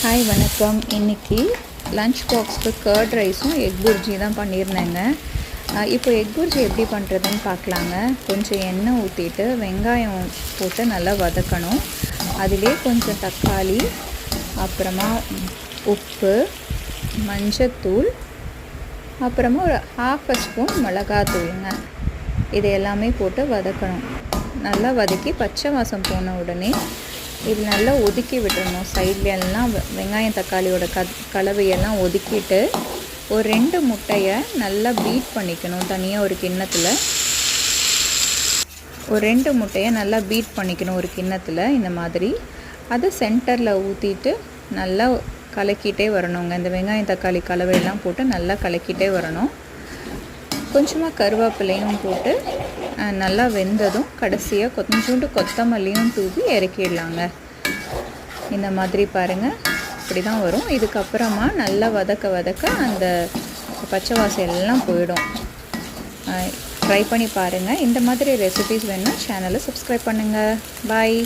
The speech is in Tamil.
ஹாய் வணக்கம். இன்றைக்கி லன்ச் பாக்ஸ்க்கு கர்ட் ரைஸும் எக் புர்ஜி தான் பண்ணியிருந்தேங்க. இப்போ எக் புர்ஜி எப்படி பண்ணுறதுன்னு பார்க்கலாங்க. கொஞ்சம் எண்ணெய் ஊற்றிட்டு வெங்காயம் போட்டு நல்லா வதக்கணும். அதிலே கொஞ்சம் தக்காளி, அப்புறமா உப்பு, மஞ்சத்தூள், அப்புறமா ஒரு 1/2 ஸ்பூன் மிளகாத்தூளுங்க. இது எல்லாமே போட்டு வதக்கணும். நல்லா வதக்கி பச்சை வாசம் போன உடனே இது நல்லா ஒதுக்கி விட்டுறணும். சைடில் எல்லாம் வெங்காயம் தக்காளியோட கலவையெல்லாம் ஒதுக்கிட்டு ஒரு 2 முட்டையை நல்லா பீட் பண்ணிக்கணும். தனியாக ஒரு கிண்ணத்தில் ஒரு 2 முட்டையை நல்லா பீட் பண்ணிக்கணும் ஒரு கிண்ணத்தில் இந்த மாதிரி. அதை சென்டரில் ஊற்றிட்டு நல்லா கலக்கிட்டே வரணுங்க. இந்த வெங்காயம் தக்காளி கலவையெல்லாம் போட்டு நல்லா கலக்கிட்டே வரணும். கொஞ்சமாக கருவேப்பிலையும் போட்டு நல்லா வெந்ததும் கடைசியாக கொஞ்சோண்டு கொத்தமல்லியும் தூவி இறக்கிடலாங்க. இந்த மாதிரி பாருங்கள், இப்படி தான் வரும். இதுக்கப்புறமா நல்லா வதக்க அந்த பச்சை வாசம் எல்லாம் போயிடும். ட்ரை பண்ணி பாருங்கள். இந்த மாதிரி ரெசிபீஸ் வேணுன்னா சேனலை சப்ஸ்கிரைப் பண்ணுங்கள். பாய்.